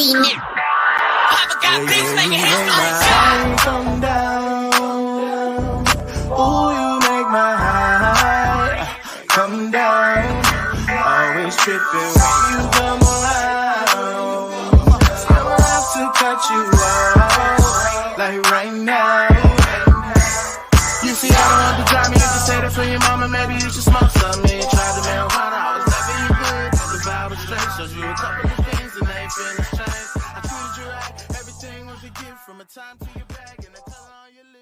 Come down. Ooh, you make my high come down. Always tripping when you come around. Never have to cut you out like right now. You see, I don't have to drive me. You can say that for your mama. Maybe you should smoke some. Me try to marijuana. I was never you good. The vibe was straight. Showed you a couple of things and they feel strange. I treated you right. Everything was a gift from a time to your bag and the color on your lip.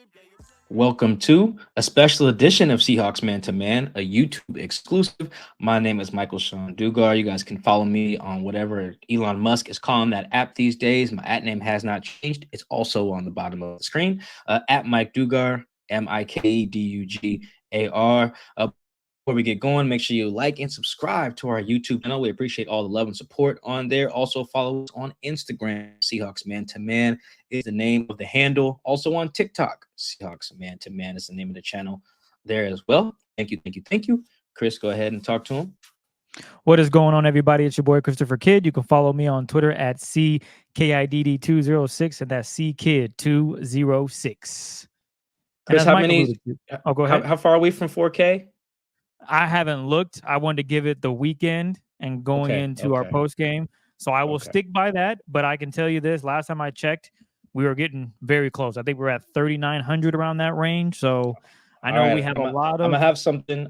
Welcome to a special edition of Seahawks Man to Man, a YouTube exclusive. My name is Michael-Shawn You guys can follow me on whatever Elon Musk is calling that app these days. My @name has not changed. It's also on the bottom of the screen. At Mike Dugar, MikeDugar. Before we get going, make sure you like and subscribe to our YouTube channel. We appreciate all the love and support on there. Also follow us on Instagram. Seahawks Man to Man is the name of the handle. Also on TikTok, Seahawks Man to Man is the name of the channel there as well. Thank you. Chris, go ahead and talk to him. What is going on, everybody? It's your boy Christopher Kidd. You can follow me on Twitter at CKIDD206, and that's CKid206. Chris, how many? Oh, go ahead. How far are we from 4K? I haven't looked. I wanted to give it the weekend and going into our post game. So I will stick by that. But I can tell you this: last time I checked, we were getting very close. I think we're at 3,900 around that range. So I know we have a lot of. I'm gonna have something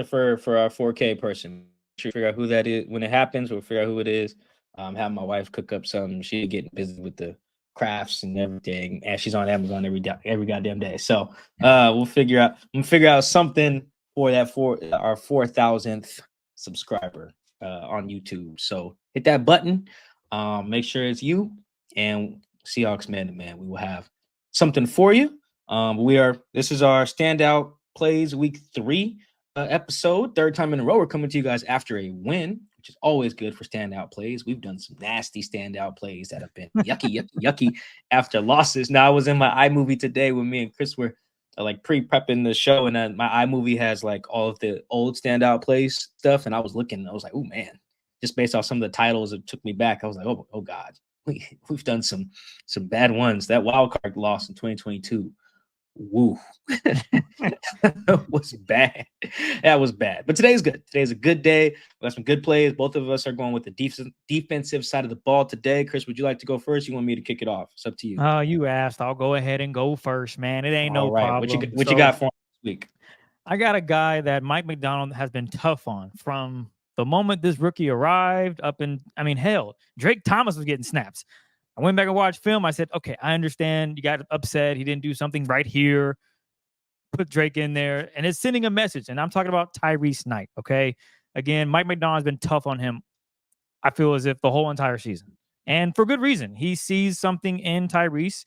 for our 4K person. Figure out who that is when it happens. We'll figure out who it is. Have my wife cook up something. She's getting busy with the crafts and everything, and she's on Amazon every goddamn day. So we'll figure out something for that our 4,000th subscriber on YouTube. So hit that button. Make sure it's you and Seahawks Man to Man. We will have something for you. This is our Standout Plays Week 3 episode. Third time in a row. We're coming to you guys after a win, which is always good for Standout Plays. We've done some nasty Standout Plays that have been yucky after losses. Now, I was in my iMovie today when me and Chris were like pre-prepping the show, and then my iMovie has like all of the old Standout Plays stuff, and I was like, oh man, just based off some of the titles, it took me back. I was like, oh god, we've done some bad ones. That wild card loss in 2022, woo, that was bad. That was bad. But today's good. Today's a good day. We got some good plays. Both of us are going with the defensive side of the ball today. Chris, would you like to go first? You want me to kick it off? It's up to you. You asked. I'll go ahead and go first, man. It ain't no problem. What you got for this week? I got a guy that Mike Macdonald has been tough on from the moment this rookie arrived hell, Drake Thomas was getting snaps. I went back and watched film. I said, okay, I understand. You got upset. He didn't do something right here. Put Drake in there. And it's sending a message. And I'm talking about Tyrice Knight, okay? Again, Mike Macdonald's been tough on him, I feel, as if the whole entire season. And for good reason. He sees something in Tyrice.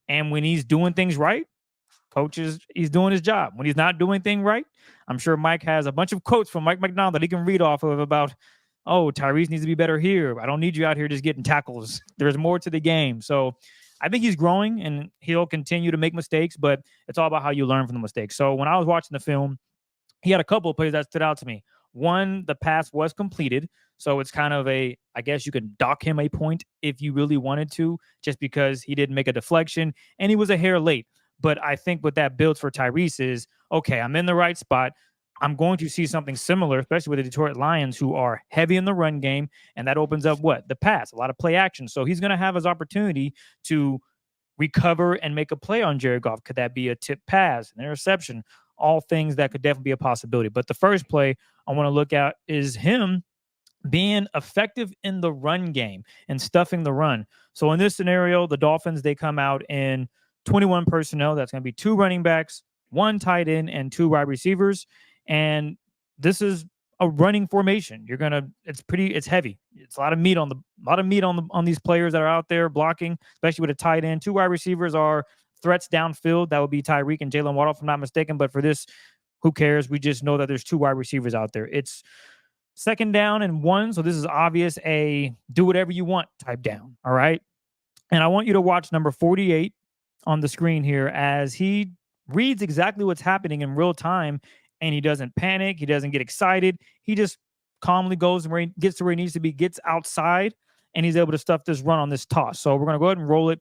And when he's doing things right, he's doing his job. When he's not doing things right, I'm sure Mike has a bunch of quotes from Mike Macdonald that he can read off of about, oh, Tyrice needs to be better here. I don't need you out here just getting tackles. There's more to the game. So I think he's growing and he'll continue to make mistakes, but it's all about how you learn from the mistakes. So when I was watching the film, he had a couple of plays that stood out to me. One, the pass was completed. So it's kind of I guess you could dock him a point if you really wanted to, just because he didn't make a deflection and he was a hair late. But I think what that builds for Tyrice is, okay, I'm in the right spot. I'm going to see something similar, especially with the Detroit Lions, who are heavy in the run game, and that opens up the pass, a lot of play action. So he's going to have his opportunity to recover and make a play on Jared Goff. Could that be a tip pass, an interception? All things that could definitely be a possibility. But the first play I want to look at is him being effective in the run game and stuffing the run. So in this scenario, the Dolphins, they come out in 21 personnel. That's going to be 2 running backs, 1 tight end, and 2 wide receivers. And this is a running formation. It's heavy. It's a lot of meat on these players that are out there blocking, especially with a tight end. 2 wide receivers are threats downfield. That would be Tyreek and Jalen Waddle, if I'm not mistaken. But for this, who cares? We just know that there's 2 wide receivers out there. It's 2nd down and 1. So this is obvious a do whatever you want type down. All right. And I want you to watch number 48 on the screen here as he reads exactly what's happening in real time. And he doesn't panic. He doesn't get excited. He just calmly goes where he gets to where he needs to be, gets outside, and he's able to stuff this run on this toss. So we're going to go ahead and roll it.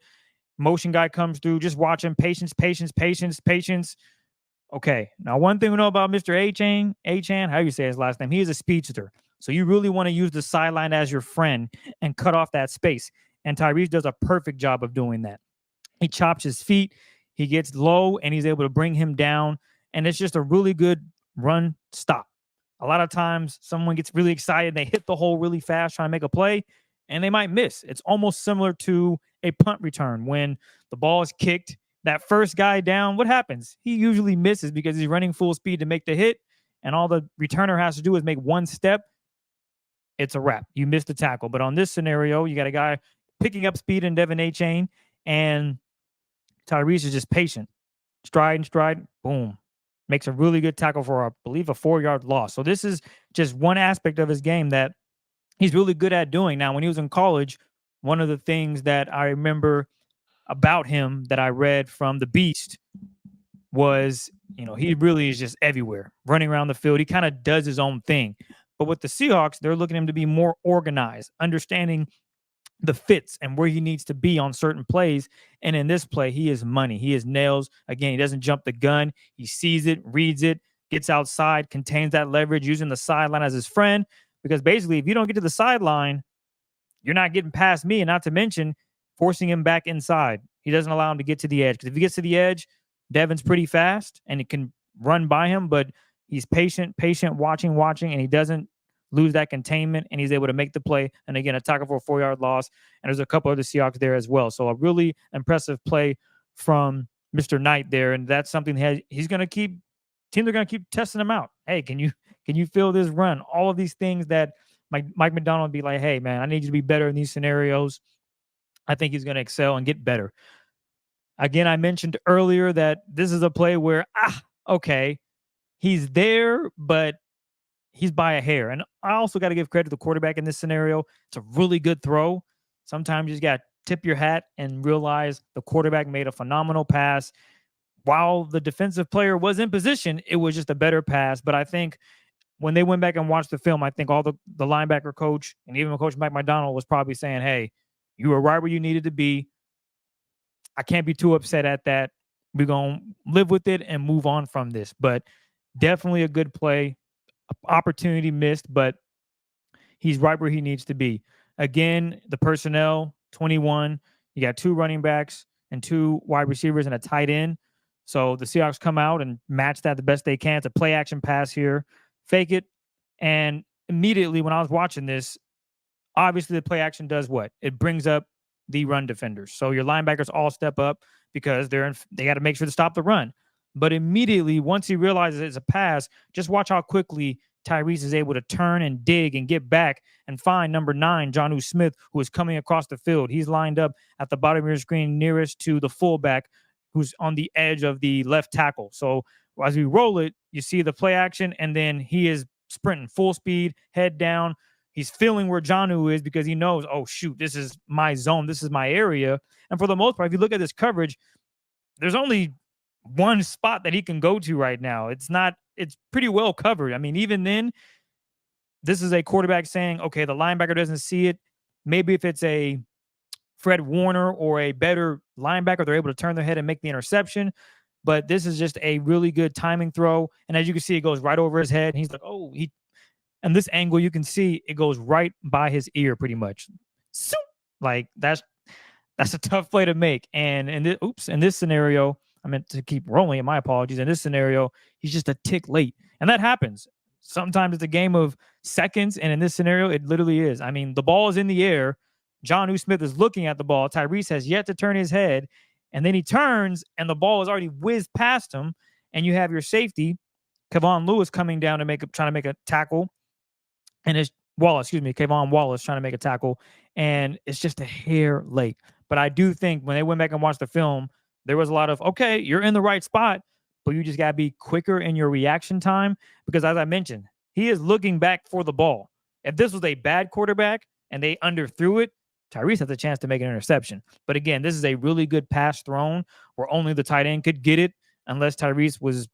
Motion guy comes through. Just watch him. Patience, patience, patience, patience. Okay. Now, one thing we know about Mr. Achane, how you say his last name, he is a speedster. So you really want to use the sideline as your friend and cut off that space. And Tyrice does a perfect job of doing that. He chops his feet. He gets low, and he's able to bring him down. And it's just a really good run stop. A lot of times someone gets really excited. They hit the hole really fast trying to make a play, and they might miss. It's almost similar to a punt return. When the ball is kicked, that first guy down, what happens? He usually misses because he's running full speed to make the hit, and all the returner has to do is make one step. It's a wrap. You missed the tackle. But on this scenario, you got a guy picking up speed in Devin Achane, and Tyrice is just patient. Stride, boom. Makes a really good tackle for, I believe, a 4-yard loss. So this is just one aspect of his game that he's really good at doing. Now, when he was in college, one of the things that I remember about him that I read from The Beast was, he really is just everywhere, running around the field. He kind of does his own thing. But with the Seahawks, they're looking at him to be more organized, understanding the fits and where he needs to be on certain plays. And in this play, he is money. He is nails. Again, he doesn't jump the gun. He sees it, reads it, gets outside, contains that leverage, using the sideline as his friend. Because basically, if you don't get to the sideline, you're not getting past me. And not to mention forcing him back inside. He doesn't allow him to get to the edge. Because if he gets to the edge, Devin's pretty fast and it can run by him. But he's patient, watching, and he doesn't lose that containment, and he's able to make the play. And again, a tackle for a 4-yard loss. And there's a couple other Seahawks there as well. So a really impressive play from Mr. Knight there. And that's something he's going to keep, teams are going to keep testing him out. Hey, can you feel this run? All of these things that Mike McDonald would be like, hey, man, I need you to be better in these scenarios. I think he's going to excel and get better. Again, I mentioned earlier that this is a play where, okay, he's there, but he's by a hair. And I also got to give credit to the quarterback in this scenario. It's a really good throw. Sometimes you just got to tip your hat and realize the quarterback made a phenomenal pass. While the defensive player was in position, it was just a better pass. But I think when they went back and watched the film, I think all the linebacker coach and even Coach Mike McDonald was probably saying, hey, you were right where you needed to be. I can't be too upset at that. We're going to live with it and move on from this. But definitely a good play. Opportunity missed, but he's right where he needs to be. Again, the personnel, 21. You got 2 running backs and 2 wide receivers and a tight end. So the Seahawks come out and match that the best they can. It's a play action pass here. Fake it. And immediately when I was watching this, obviously the play action does what? It brings up the run defenders. So your linebackers all step up because they got to make sure to stop the run. But immediately, once he realizes it's a pass, just watch how quickly Tyrice is able to turn and dig and get back and find number 9, Jonnu Smith, who is coming across the field. He's lined up at the bottom of your screen nearest to the fullback, who's on the edge of the left tackle. So as we roll it, you see the play action, and then he is sprinting full speed, head down. He's feeling where Jonnu is because he knows, oh, shoot, this is my zone. This is my area. And for the most part, if you look at this coverage, there's only one spot that he can go to right now. It's pretty well covered. I mean, even then, this is a quarterback saying, okay, the linebacker doesn't see it. Maybe if it's a Fred Warner or a better linebacker, they're able to turn their head and make the interception. But this is just a really good timing throw. And as you can see, it goes right over his head. And he's like, oh, and this angle, you can see it goes right by his ear pretty much. So, like, that's a tough play to make. And in this scenario, I meant to keep rolling, and my apologies. In this scenario, he's just a tick late. And that happens. Sometimes it's a game of seconds, and in this scenario, it literally is. I mean, the ball is in the air. Jonnu Smith is looking at the ball. Tyrice has yet to turn his head, and then he turns, and the ball is already whizzed past him, and you have your safety, Kevon Lewis, coming down to trying to make a tackle, and it's Kevon Wallace trying to make a tackle, and it's just a hair late. But I do think when they went back and watched the film, there was a lot of, okay, you're in the right spot, but you just got to be quicker in your reaction time because, as I mentioned, he is looking back for the ball. If this was a bad quarterback and they underthrew it, Tyrice has a chance to make an interception. But again, this is a really good pass thrown where only the tight end could get it unless Tyrice was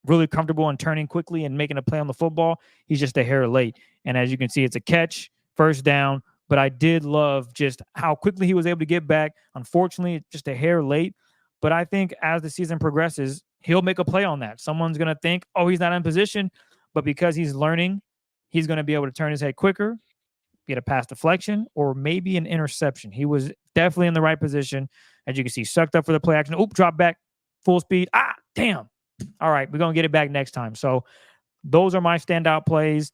really comfortable in turning quickly and making a play on the football. He's just a hair late. And as you can see, it's a catch, first down, but I did love just how quickly he was able to get back. Unfortunately, just a hair late. But I think as the season progresses, he'll make a play on that. Someone's going to think, oh, he's not in position. But because he's learning, he's going to be able to turn his head quicker, get a pass deflection, or maybe an interception. He was definitely in the right position. As you can see, sucked up for the play action. Oop, drop back, full speed. Ah, damn. All right, we're going to get it back next time. So those are my standout plays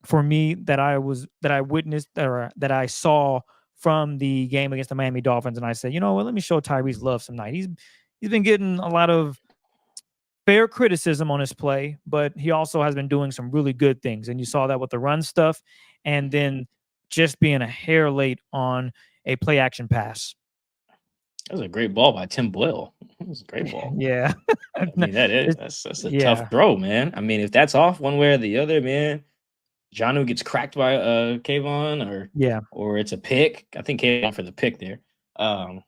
for me that I witnessed or that I saw from the game against the Miami Dolphins. And I said, you know what, let me show Tyrice love some night. He's been getting a lot of fair criticism on his play, but he also has been doing some really good things. And you saw that with the run stuff and then just being a hair late on a play action pass. That was a great ball by Tim Boyle. That was a great ball. Yeah. I mean, that's a tough throw, man. I mean, if that's off one way or the other, man, Jonnu gets cracked by Kayvon or it's a pick. I think Kayvon for the pick there. Yeah,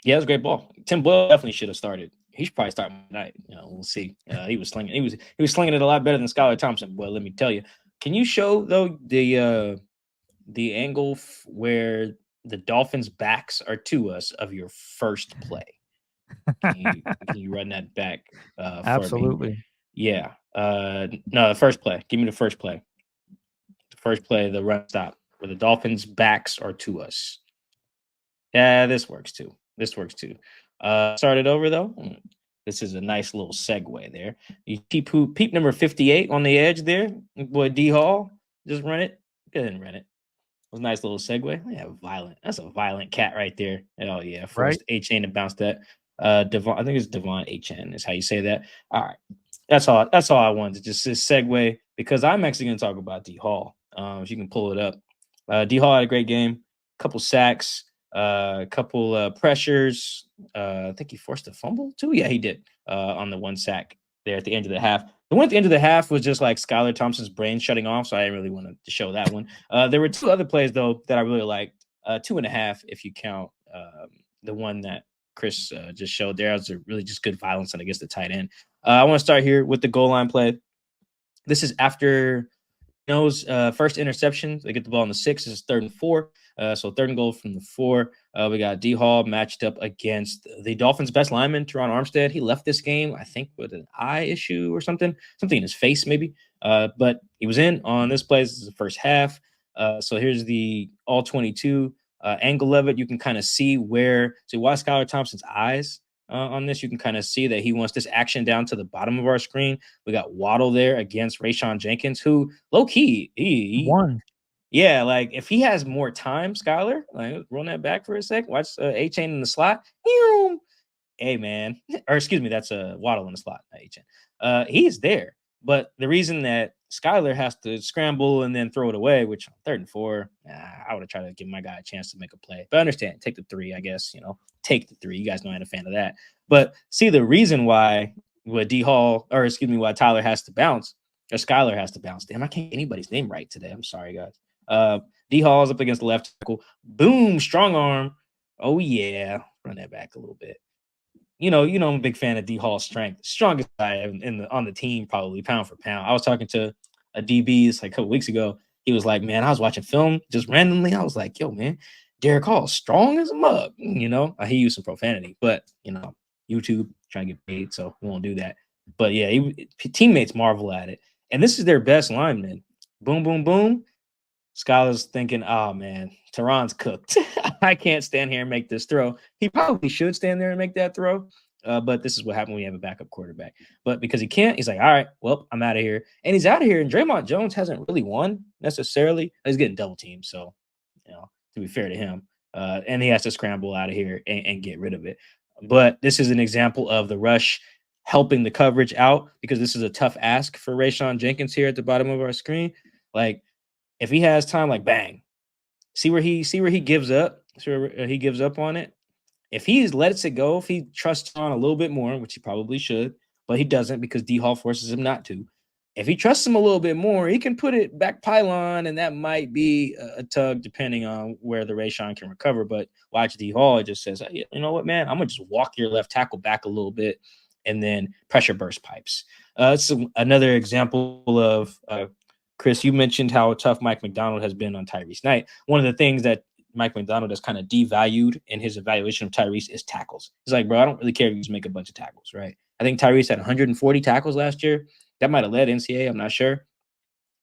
it was a great ball. Tim Boyle definitely should have started. He should probably start tonight. We'll see. He was slinging. He was slinging it a lot better than Skylar Thompson. Well, let me tell you. Can you show though the angle where the Dolphins' backs are to us of your first play? Can you run that back? Absolutely. For me? Yeah. No, the first play. Give me the first play. The first play, the run stop, where the Dolphins' backs are to us. Yeah, this works too. Started over though. This is a nice little segue there. You peep number 58 on the edge there. Boy, D Hall, just run it. Go ahead and run it. It was a nice little segue. Yeah, violent. That's a violent cat right there. Oh yeah, first H-N to bounce that. Devon, I think it's Devon H-N is how you say that. All right, that's all I wanted to just segue because I'm actually going to talk about D Hall. If you can pull it up, D Hall had a great game. Couple sacks. A couple pressures. I think he forced a fumble too. Yeah, he did on the one sack there at the end of the half. The one at the end of the half was just like Skylar Thompson's brain shutting off, so I didn't really want to show that one. There were two other plays though that I really liked. 2.5 if you count the one that Chris just showed there. That was a really just good violence and I guess the tight end. I want to start here with the goal line play. This is after No's first interception. They get the ball on the 6. This is 3rd and 4. So 3rd and goal from the 4. We got D Hall matched up against the Dolphins' best lineman, Teron Armstead. He left this game, I think, with an eye issue or something in his face, maybe. But he was in on this play. This is the first half. So here's the all 22 angle of it. You can kind of see why Skylar Thompson's eyes on this. You can kind of see that he wants this action down to the bottom of our screen. We got Waddle there against Rayshawn Jenkins, who low key he won. Yeah, like if he has more time, Skylar, like run that back for a sec. Watch A-Chain in the slot. Hey man, or excuse me, that's a Waddle in the slot, not A-Chain. He's there, but the reason that Skylar has to scramble and then throw it away, which on 3rd and 4, I would have tried to give my guy a chance to make a play. But I understand, take the 3, I guess. Take the 3. You guys know I'm a fan of that. But see the reason why why Tyler has to bounce or Skylar has to bounce. Damn, I can't get anybody's name right today. I'm sorry, guys. D Hall is up against the left tackle. Boom, strong arm. Oh yeah, run that back a little bit. I'm a big fan of D Hall's strength. Strongest guy on the team, probably pound for pound. I was talking to a DB like a couple weeks ago. He was like, "Man, I was watching film just randomly. I was like, yo, man, Derick Hall, strong as a mug." He used some profanity, but YouTube trying to get paid, so we won't do that. But yeah, teammates marvel at it, and this is their best lineman. Boom, boom, boom. Skylar's thinking, oh man, Teron's cooked. I can't stand here and make this throw. He probably should stand there and make that throw. But this is what happened when you have a backup quarterback. But because he can't, he's like, all right, well, I'm out of here. And he's out of here. And Draymond Jones hasn't really won necessarily. He's getting double teamed. So, to be fair to him. And he has to scramble out of here and get rid of it. But this is an example of the rush helping the coverage out because this is a tough ask for Rayshawn Jenkins here at the bottom of our screen. Like, if he has time, like bang, see where he gives up. He gives up on it. If he lets it go, if he trusts on a little bit more, which he probably should, but he doesn't because D Hall forces him not to. If he trusts him a little bit more, he can put it back pylon, and that might be a tug depending on where the Rayshawn can recover. But watch D Hall, it just says, hey, you know what, man, I'm gonna just walk your left tackle back a little bit, and then pressure burst pipes. It's another example of Chris, you mentioned how tough Mike Macdonald has been on Tyrice Knight. One of the things that Mike Macdonald has kind of devalued in his evaluation of Tyrice is tackles. He's like, bro, I don't really care if you just make a bunch of tackles, right? I think Tyrice had 140 tackles last year. That might have led NCAA. I'm not sure.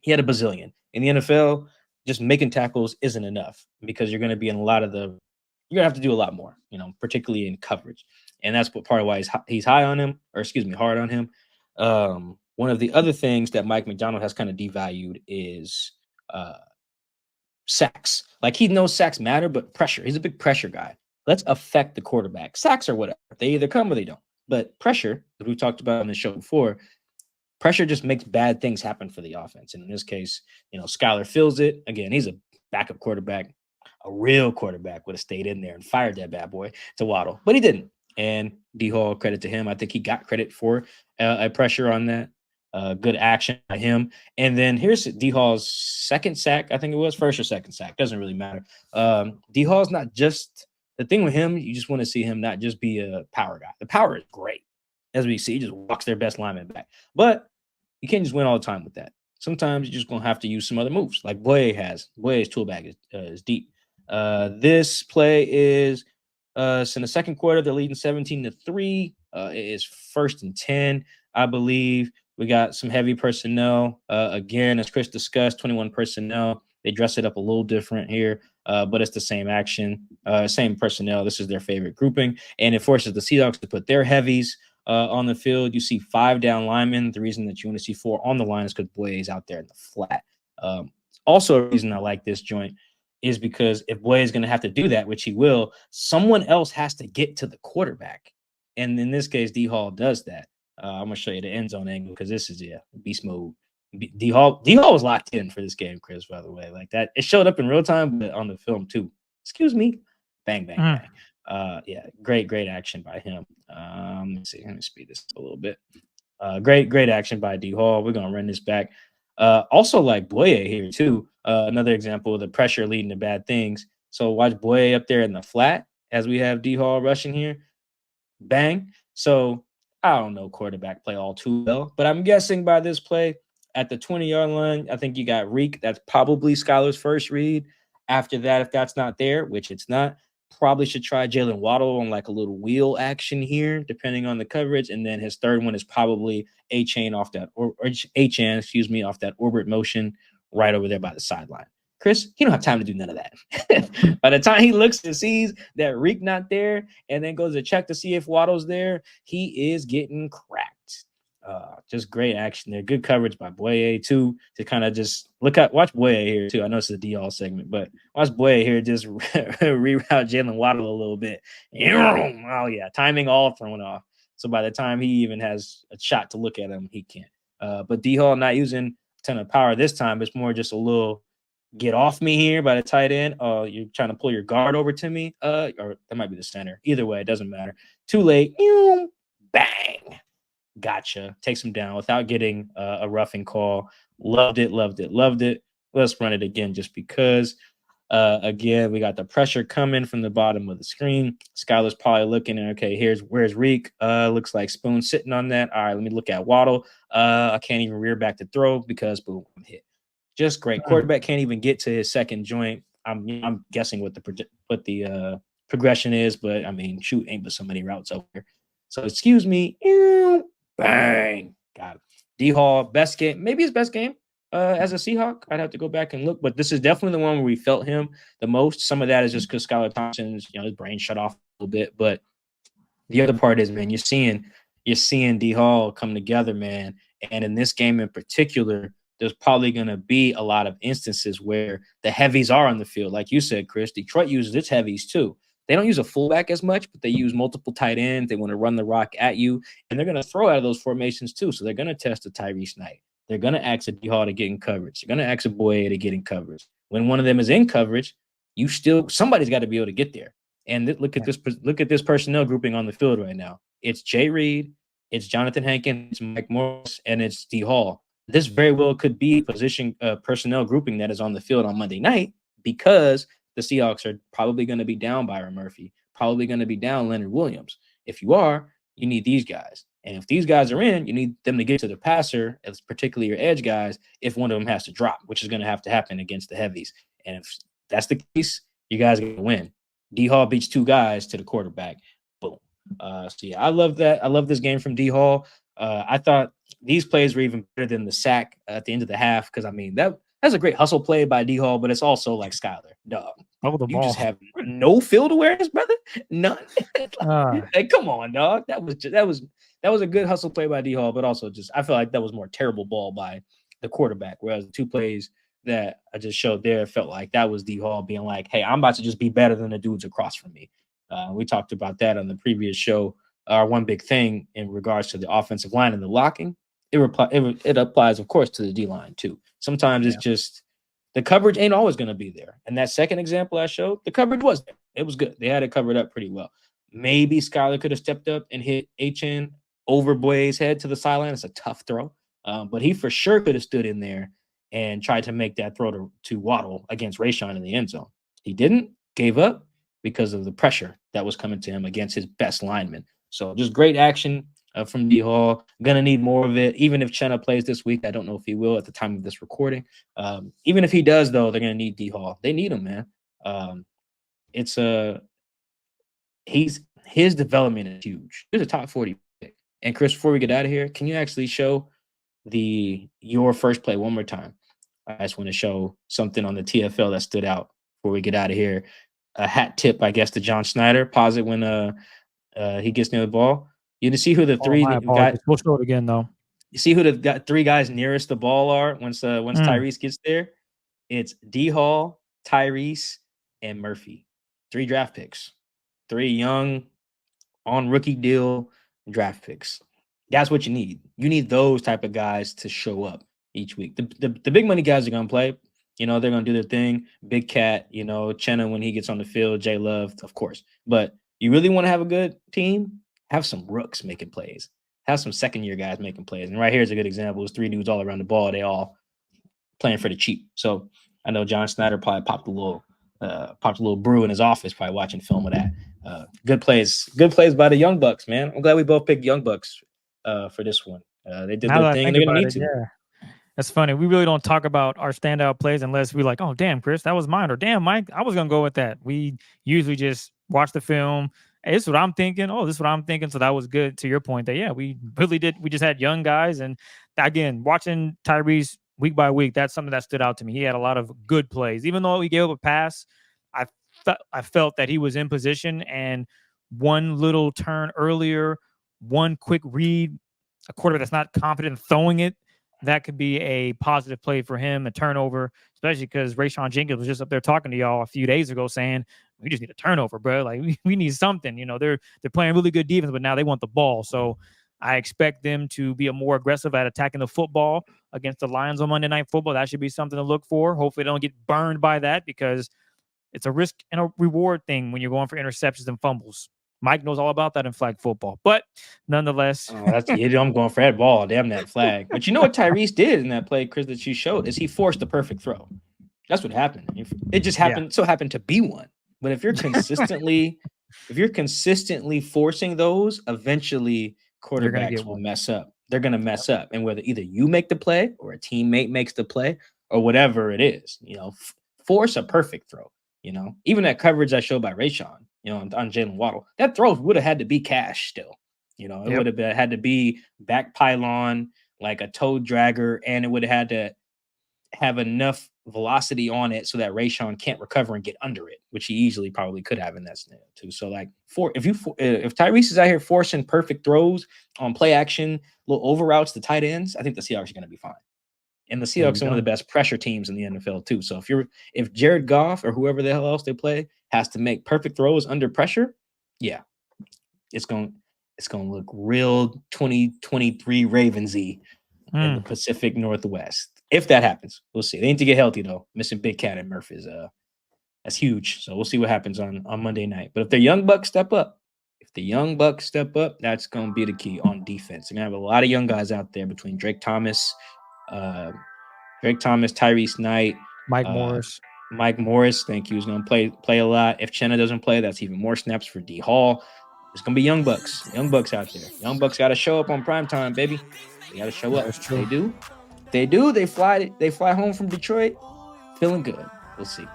He had a bazillion. In the NFL, just making tackles isn't enough because you're going to be in a lot of the – you're going to have to do a lot more, particularly in coverage. And that's what part of why he's high on him, or excuse me, hard on him. One of the other things that Mike Macdonald has kind of devalued is sacks. Like, he knows sacks matter, but pressure. He's a big pressure guy. Let's affect the quarterback. Sacks or whatever. They either come or they don't. But pressure, as we talked about on the show before, pressure just makes bad things happen for the offense. And in this case, Skylar feels it. Again, he's a backup quarterback. A real quarterback would have stayed in there and fired that bad boy to Waddle. But he didn't. And D Hall, credit to him. I think he got credit for a pressure on that. Good action by him. And then here's D Hall's second sack. I think it was first or second sack. Doesn't really matter. D Hall's not just the thing with him. You just want to see him not just be a power guy. The power is great. As we see, he just walks their best lineman back. But you can't just win all the time with that. Sometimes you're just going to have to use some other moves like Boye has. Boye's tool bag is deep. This play is so in the second quarter, they're leading 17-3. It is 1st and 10, I believe. We got some heavy personnel. Again, as Chris discussed, 21 personnel. They dress it up a little different here, but it's the same action, same personnel. This is their favorite grouping, and it forces the Seahawks to put their heavies on the field. You see 5 down linemen. The reason that you want to see 4 on the line is because Boye is out there in the flat. Also, a reason I like this joint is because if Boye is going to have to do that, which he will, someone else has to get to the quarterback. And in this case, D Hall does that. I'm going to show you the end zone angle because this is, beast mode. D Hall was locked in for this game, Chris, by the way. Like that. It showed up in real time, but on the film too. Excuse me. Bang, bang, bang. Great action by him. Let's see. Let me speed this up a little bit. Great action by D Hall. We're going to run this back. Also like Boye here too. Another example of the pressure leading to bad things. So watch Boye up there in the flat as we have D Hall rushing here. Bang. So I don't know quarterback play all too well, but I'm guessing by this play at the 20-yard line, I think you got Reek. That's probably Skylar's first read. After that, if that's not there, which it's not, probably should try Jalen Waddle on like a little wheel action here, depending on the coverage. And then his third one is probably A-chain off that, or A-chain, off that orbit motion right over there by the sideline. Chris, he don't have time to do none of that. By the time he looks and sees that Reek not there and then goes to check to see if Waddle's there, he is getting cracked. Just great action there. Good coverage by Boye, too, to kind of just watch Boye here, too. I know it's a D-All segment, but watch Boye here just reroute Jalen Waddle a little bit. Oh, yeah, timing all thrown off. So by the time he even has a shot to look at him, he can't. But D-Hall not using a ton of power this time. It's more just a little get off me here by the tight end. You're trying to pull your guard over to me, or that might be the center. Either way, it doesn't matter. Too late. Bang. Gotcha. Takes him down without getting a roughing call. Loved it. Let's run it again just because. Again, we got the pressure coming from the bottom of the screen. Skylar's probably looking at, okay, where's Reek? Looks like Spoon sitting on that. All right, let me look at Waddle. I can't even rear back to throw because boom, I'm hit. Just great. Quarterback can't even get to his second joint. I'm guessing what the progression is, but I mean, shoot, ain't but so many routes over here. So excuse me. Bang. Got it. D Hall, best game, maybe his best game as a Seahawk. I'd have to go back and look, but this is definitely the one where we felt him the most. Some of that is just because Skylar Thompson's, his brain shut off a little bit, but the other part is, man, you're seeing D Hall come together, man. And in this game in particular, there's probably going to be a lot of instances where the heavies are on the field. Like you said, Chris, Detroit uses its heavies too. They don't use a fullback as much, but they use multiple tight ends. They want to run the rock at you, and they're going to throw out of those formations too. So they're going to test a Tyrice Knight. They're going to ask a D Hall to get in coverage. They're going to ask a Boye to get in coverage. When one of them is in coverage, somebody's got to be able to get there. And look at this personnel grouping on the field right now. It's Jay Reed, it's Jonathan Hankins, it's Mike Morris, and it's D Hall. This very well could be personnel grouping that is on the field on Monday night because the Seahawks are probably going to be down Byron Murphy, probably going to be down Leonard Williams. If you are, you need these guys. And if these guys are in, you need them to get to the passer, as particularly your edge guys, if one of them has to drop, which is going to have to happen against the heavies. And if that's the case, you guys are going to win. D-Hall beats 2 guys to the quarterback. Boom. So, yeah, I love that. I love this game from D-Hall. I thought these plays were even better than the sack at the end of the half because, I mean, that's a great hustle play by D-Hall, but it's also like Skylar, dog. The You ball. just have no field awareness, brother. None. Uh, Like, come on, dog. That was a good hustle play by D-Hall, but also just I feel like that was more terrible ball by the quarterback. Whereas the 2 plays that I just showed there felt like that was D-Hall being like, hey, I'm about to just be better than the dudes across from me. We talked about that on the previous show. Our one big thing in regards to the offensive line and the locking, it applies, of course, to the D-line too. Sometimes it's just the coverage ain't always going to be there. And that second example I showed, the coverage was there. It was good. They had it covered up pretty well. Maybe Skylar could have stepped up and hit HN over Boye's head to the sideline. It's a tough throw. But he for sure could have stood in there and tried to make that throw to Waddle against Rayshawn in the end zone. He didn't, gave up because of the pressure that was coming to him against his best lineman. So just great action from D-Hall. Gonna need more of it. Even if Chenna plays this week, I don't know if he will at the time of this recording. Even if he does, though, they're gonna need D-Hall. They need him, man. His development is huge. He's a top 40 pick. And Chris, before we get out of here, can you actually show your first play one more time? I just want to show something on the TFL that stood out before we get out of here. A hat tip, I guess, to John Snyder. Pause it when he gets near the ball. You see who the 3 guys. We'll show it again though. You see who the 3 guys nearest the ball are once Tyrice gets there. It's D-Hall, Tyrice, and Murphy. 3 draft picks. 3 young, on rookie deal draft picks. That's what you need. You need those type of guys to show up each week. The big money guys are gonna play. They're gonna do their thing. Big Cat, Chenna when he gets on the field, Jay Love, of course. But you really want to have a good team, have some rooks making plays. Have some second-year guys making plays. And right here is a good example. It's 3 dudes all around the ball. They all playing for the cheap. So I know John Snyder probably popped a little brew in his office, probably watching film of that. Good plays by the Young Bucks, man. I'm glad we both picked Young Bucks for this one. They did their thing, and they're gonna need to. Yeah. That's funny. We really don't talk about our standout plays unless we're like, oh, damn, Chris, that was mine. Or damn, Mike, I was going to go with that. We usually just watch the film. Hey, this is what I'm thinking. Oh, this is what I'm thinking. So that was good to your point that, yeah, we really did. We just had young guys. And again, watching Tyrice week by week, that's something that stood out to me. He had a lot of good plays. Even though he gave up a pass, I felt that he was in position, and one little turn earlier, one quick read, a quarterback that's not confident in throwing it, that could be a positive play for him, a turnover, especially because Rayshawn Jenkins was just up there talking to y'all a few days ago saying, we just need a turnover, bro. Like, we need something. They're playing really good defense, but now they want the ball. So I expect them to be more aggressive at attacking the football against the Lions on Monday Night Football. That should be something to look for. Hopefully they don't get burned by that, because it's a risk and a reward thing when you're going for interceptions and fumbles. Mike knows all about that in flag football, but nonetheless, I'm going for that ball. Damn that flag! But you know what Tyrice did in that play, Chris, that you showed, is he forced the perfect throw. That's what happened. It just happened to be one. But if you're consistently forcing those, eventually quarterbacks will mess up. They're going to mess up, and whether either you make the play or a teammate makes the play or whatever it is, force a perfect throw. Even that coverage I showed by Rayshawn, on Jalen Waddle, that throw would have had to be cash still. It would have had to be back pylon, like a toe dragger, and it would have had to have enough velocity on it so that Rayshawn can't recover and get under it, which he easily probably could have in that scenario too. So like if Tyrice is out here forcing perfect throws on play action, little over routes to tight ends, I think the Seahawks are going to be fine. And the Seahawks are one of the best pressure teams in the NFL too. So if Jared Goff or whoever the hell else they play has to make perfect throws under pressure, yeah, it's going to look real 2023 Ravensy in the Pacific Northwest. If that happens, we'll see. They need to get healthy though. Missing Big Cat and Murph is that's huge. So we'll see what happens on Monday night. But if the young bucks step up, that's going to be the key on defense. They're going to have a lot of young guys out there between Drake Thomas, Tyrice Knight, Mike Morris. Thank you. He's going to play a lot. If Chenna doesn't play, that's even more snaps for D Hall. It's gonna be young bucks out there. Young bucks got to show up on primetime, baby. They got to show up. That's true. They do. They fly home from Detroit, feeling good. We'll see.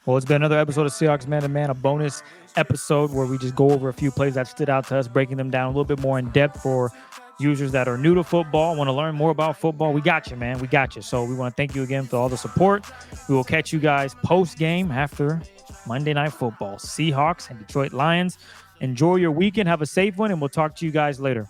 Well, it's been another episode of Seahawks Man to Man, a bonus episode where we just go over a few plays that stood out to us, breaking them down a little bit more in depth for users that are new to football, want to learn more about football. We got you, man. We got you. So we want to thank you again for all the support. We will catch you guys post-game after Monday Night Football. Seahawks and Detroit Lions. Enjoy your weekend. Have a safe one, and we'll talk to you guys later.